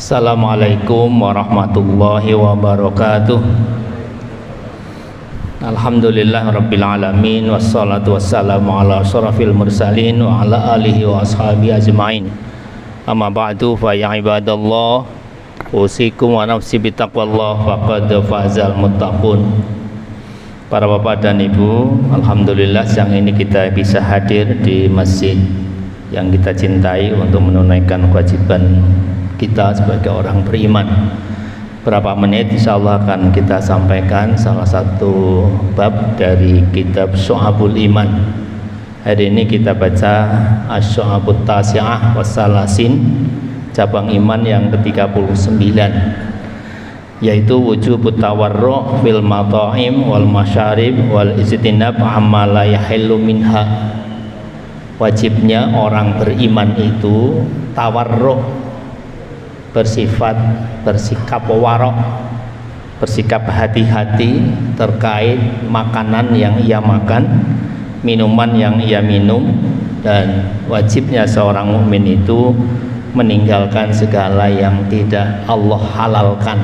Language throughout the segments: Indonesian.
Assalamualaikum warahmatullahi wabarakatuh. Alhamdulillah rabbil alamin, wassalatu wassalamu ala asyrafil mursalin wa ala alihi wa ashabihi ajmain. Amma ba'du, fa ya ibadallah, usikum wa nafsi bitaqwallah, faqad fazal muttaqun. Para bapak dan ibu, alhamdulillah siang ini kita bisa hadir di masjid yang kita cintai untuk menunaikan kewajiban kita sebagai orang beriman. Berapa menit insyaallah akan kita sampaikan salah satu bab dari kitab Syu'abul Iman. Hari ini kita baca Asy-Syu'abut Tasi'ah Wassalasin, cabang iman yang ke-39, yaitu wujubut tawarru' fil mata'im wal masyarib wal istinab amma la yahillu minha. Wajibnya orang beriman itu tawarru', bersikap warok, bersikap hati-hati terkait makanan yang ia makan, minuman yang ia minum, dan wajibnya seorang mukmin itu meninggalkan segala yang tidak Allah halalkan.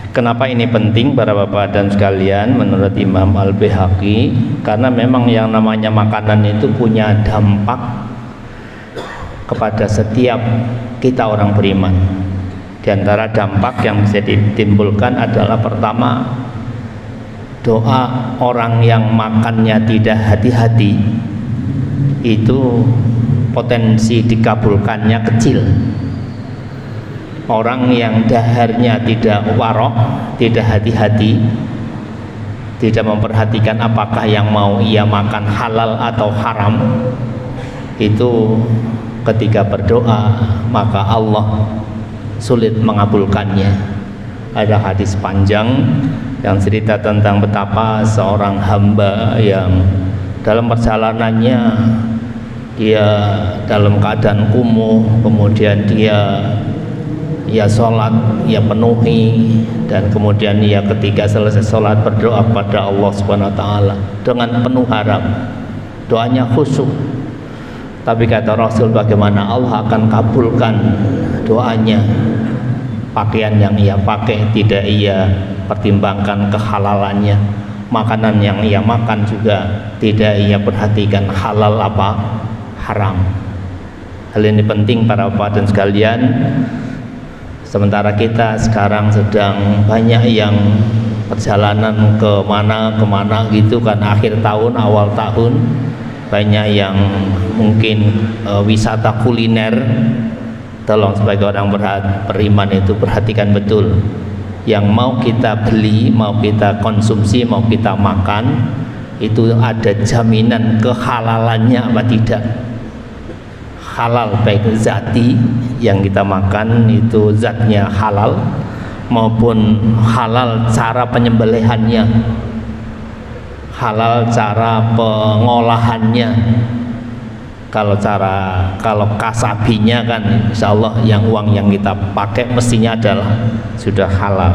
Kenapa ini penting para bapak dan sekalian? Menurut Imam Al-Baihaqi, karena memang yang namanya makanan itu punya dampak kepada setiap kita orang beriman. Di antara dampak yang bisa ditimbulkan adalah pertama, doa orang yang makannya tidak hati-hati itu potensi dikabulkannya kecil. Orang yang daharnya tidak warok, tidak hati-hati, tidak memperhatikan apakah yang mau ia makan halal atau haram, itu ketika berdoa maka Allah sulit mengabulkannya. Ada hadis panjang yang cerita tentang betapa seorang hamba yang dalam perjalanannya dia dalam keadaan kumuh, kemudian dia sholat, ia penuhi, dan kemudian ia ketika selesai sholat berdoa kepada Allah Subhanahu wa ta'ala dengan penuh harap, doanya khusyuk. Tapi kata Rasul, bagaimana Allah akan kabulkan doanya? Pakaian yang ia pakai tidak ia pertimbangkan kehalalannya, makanan yang ia makan juga tidak ia perhatikan halal apa haram. Hal ini penting para bapak dan sekalian. Sementara kita sekarang sedang banyak yang perjalanan kemana gitu kan, akhir tahun awal tahun, banyak yang mungkin wisata kuliner. Tolong sebagai orang beriman itu perhatikan betul yang mau kita beli, mau kita konsumsi, mau kita makan, itu ada jaminan kehalalannya apa tidak. Halal baik zati yang kita makan itu zatnya halal, maupun halal cara penyembelihannya, halal cara pengolahannya. Kalau kasabinya kan insya Allah yang uang yang kita pakai mestinya adalah sudah halal.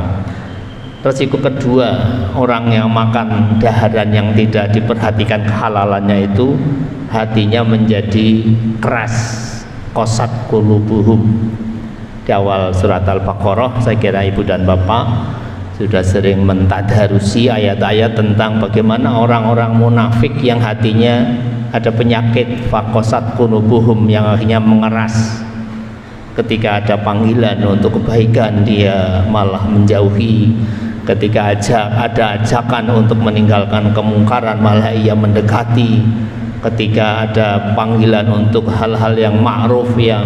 Resiko kedua, orang yang makan daharan yang tidak diperhatikan kehalalannya itu hatinya menjadi keras. Qasat qulubuhum. Di awal surat Al-Baqarah saya kira ibu dan bapak sudah sering mentadarusi ayat-ayat tentang bagaimana orang-orang munafik yang hatinya ada penyakit faqasat qulubuhum, yang akhirnya mengeras. Ketika ada panggilan untuk kebaikan dia malah menjauhi, ketika ada ajakan untuk meninggalkan kemungkaran malah ia mendekati, ketika ada panggilan untuk hal-hal yang ma'ruf yang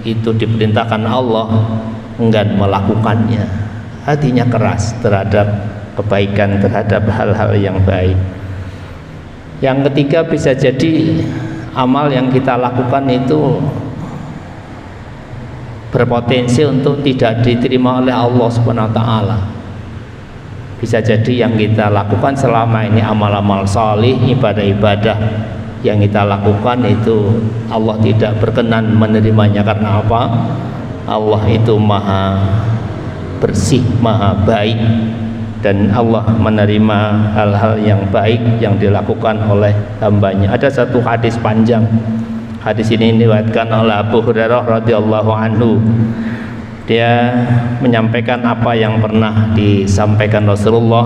itu diperintahkan Allah enggan melakukannya. Hatinya keras terhadap kebaikan, terhadap hal-hal yang baik. Yang ketiga, bisa jadi amal yang kita lakukan itu berpotensi untuk tidak diterima oleh Allah Subhanahu wa ta'ala. Bisa jadi yang kita lakukan selama ini amal-amal salih, ibadah-ibadah yang kita lakukan itu Allah tidak berkenan menerimanya. Karena apa? Allah itu maha bersih, maha baik, dan Allah menerima hal-hal yang baik yang dilakukan oleh hambanya. Ada satu hadis panjang, Hadis ini diriwayatkan oleh Abu Hurairah radhiyallahu anhu. Dia menyampaikan apa yang pernah disampaikan Rasulullah.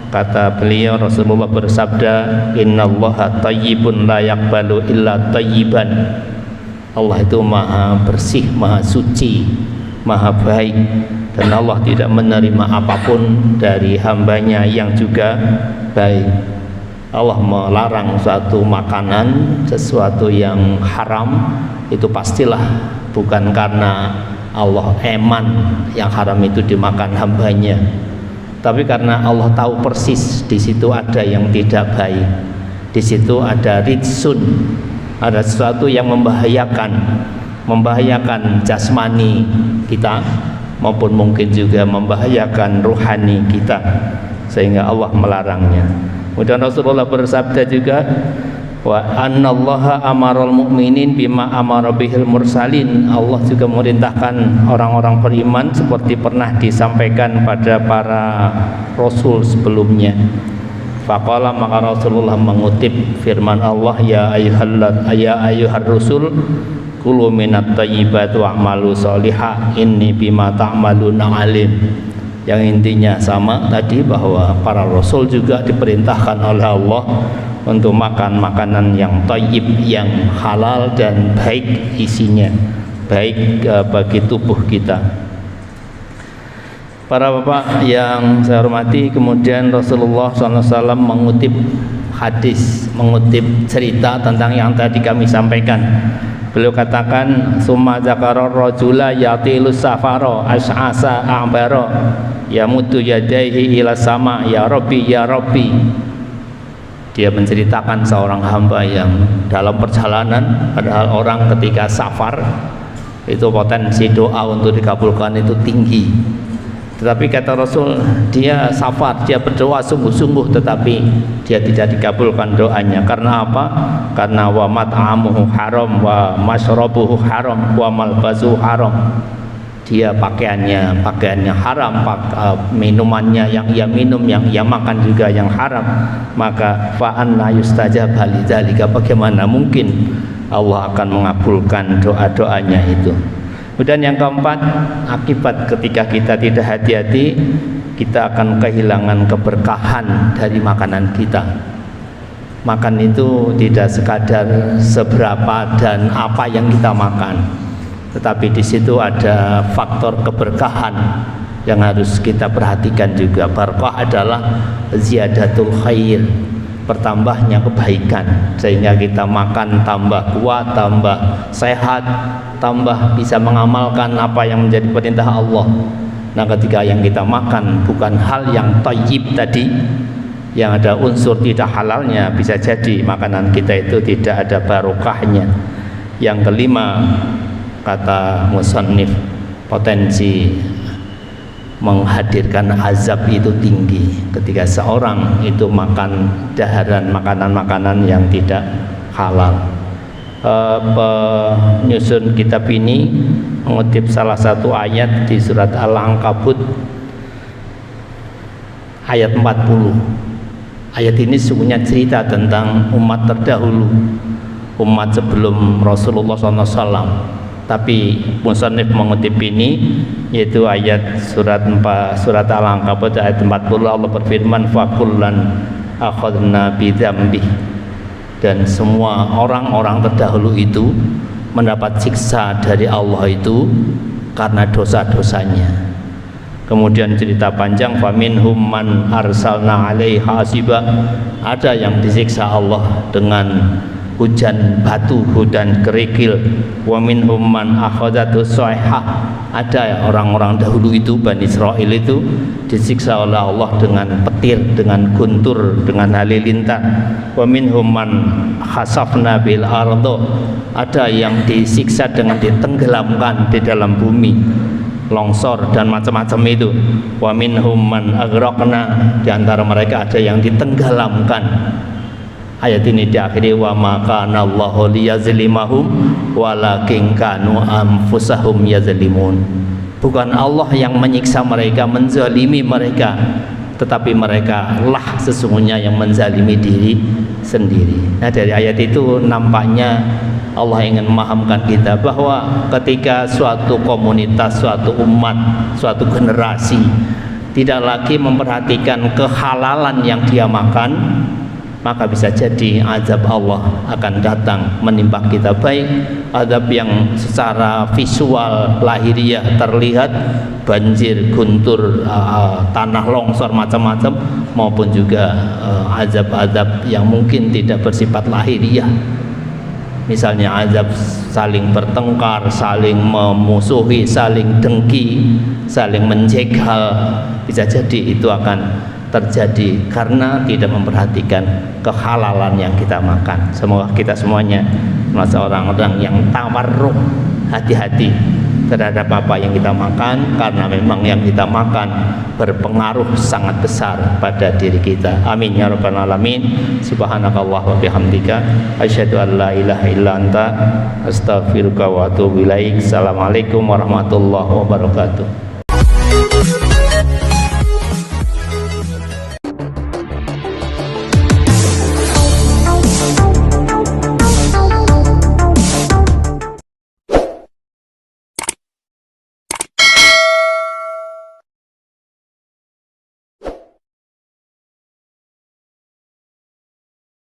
Kata beliau, Rasulullah bersabda, innallaha thayyibun la yaqbalu illa thayyiban. Allah itu maha bersih, maha suci, maha baik, dan Allah tidak menerima apapun dari hambanya yang juga baik. Allah melarang suatu makanan, sesuatu yang haram, itu pastilah bukan karena Allah eman yang haram itu dimakan hambanya, tapi karena Allah tahu persis di situ ada yang tidak baik, di situ ada ritsun, ada sesuatu yang membahayakan jasmani kita maupun mungkin juga membahayakan ruhani kita, sehingga Allah melarangnya. Kemudian Rasulullah bersabda juga, wa annallaha amaral mu'minin bima amara bihil mursalin. Allah juga memerintahkan orang-orang beriman seperti pernah disampaikan pada para rasul sebelumnya. Faqala, maka Rasulullah mengutip firman Allah, ya ayyuhar rusul kulu minat thayyibati wa'malu sholihah inni bima ta'maluna alim. Yang intinya sama tadi, bahwa para rasul juga diperintahkan oleh Allah untuk makan makanan yang thayyib, yang halal dan baik isinya, baik bagi tubuh kita. Para bapak yang saya hormati, kemudian Rasulullah SAW mengutip hadis, mengutip cerita tentang yang tadi kami sampaikan. Beliau katakan, summa zakara rajula yatilu safaro as'asa a'baro yamutu yadaihi ila sama ya Rabbi ya Rabbi. Dia menceritakan seorang hamba yang dalam perjalanan, padahal orang ketika safar itu potensi doa untuk dikabulkan itu tinggi. Tetapi kata Rasul, dia safar, dia berdoa sungguh-sungguh, tetapi dia tidak dikabulkan doanya. Karena apa? Karena wa mat'amuhu haram, wa masyrabuhu haram, wa malbasuhu haram. Dia pakaiannya haram, minumannya yang ia minum, yang ia makan juga yang haram. Maka fa anna yustajab lidzalika, bagaimana mungkin Allah akan mengabulkan doa-doanya itu. Kemudian yang keempat, akibat ketika kita tidak hati-hati, kita akan kehilangan keberkahan dari makanan kita. Makan itu tidak sekadar seberapa dan apa yang kita makan, tetapi di situ ada faktor keberkahan yang harus kita perhatikan juga. Barakah adalah ziyadatul khair, bertambahnya kebaikan, sehingga kita makan tambah kuat, tambah sehat, tambah bisa mengamalkan apa yang menjadi perintah Allah. Nah, ketika yang kita makan bukan hal yang thayyib tadi, yang ada unsur tidak halalnya, bisa jadi makanan kita itu tidak ada barokahnya. Yang kelima, kata musannif, potensi menghadirkan azab itu tinggi ketika seorang itu makan daharan, makanan-makanan yang tidak halal. Penyusun kitab ini mengutip salah satu ayat di surat Al-Ankabut ayat 40. Ayat ini sesungguhnya cerita tentang umat terdahulu, umat sebelum Rasulullah SAW. Tapi musannif mengutip ini, yaitu ayat surat Al-Ankabut ayat 40. Allah berfirman, fakullan akhadna bidzambih. Dan semua orang-orang terdahulu itu mendapat siksa dari Allah itu karena dosa-dosanya. Kemudian cerita panjang, faminhum man arsalna alaihi hasiba. Ada yang disiksa Allah dengan hujan batu, hujan kerikil. Wa minhum man akhadatu sayhah. Ada orang-orang dahulu itu, Bani Israil itu disiksa oleh Allah dengan petir, dengan guntur, dengan halilintar. Wa minhum man khasafna bil ardo. Ada yang disiksa dengan ditenggelamkan di dalam bumi, longsor dan macam-macam itu. Wa minhum man aghraqna. Di antara mereka ada yang ditenggelamkan. Ayat ini diakhiri, wa ma kana Allahu liyazlimahum walakin kanu anfusahum yazlimun. Bukan Allah yang menyiksa mereka, menzalimi mereka, tetapi mereka lah sesungguhnya yang menzalimi diri sendiri. Nah, dari ayat itu nampaknya Allah ingin memahamkan kita bahwa ketika suatu komunitas, suatu umat, suatu generasi tidak lagi memperhatikan kehalalan yang dia makan, maka bisa jadi azab Allah akan datang menimpa kita, baik azab yang secara visual lahiriah terlihat, banjir, guntur, tanah longsor, macam-macam, maupun juga azab-azab yang mungkin tidak bersifat lahiriah, misalnya azab saling bertengkar, saling memusuhi, saling dengki, saling menjegal. Bisa jadi itu akan terjadi karena tidak memperhatikan kehalalan yang kita makan. Semoga kita semuanya termasuk orang-orang yang tawarruk, hati-hati terhadap apa yang kita makan, karena memang yang kita makan berpengaruh sangat besar pada diri kita. Amin ya rabbal alamin. Subhanakallah wa bihamdika asyhadu an la ilaha illa anta astaghfiruka wa atubu ilaik. Assalamualaikum warahmatullahi wabarakatuh.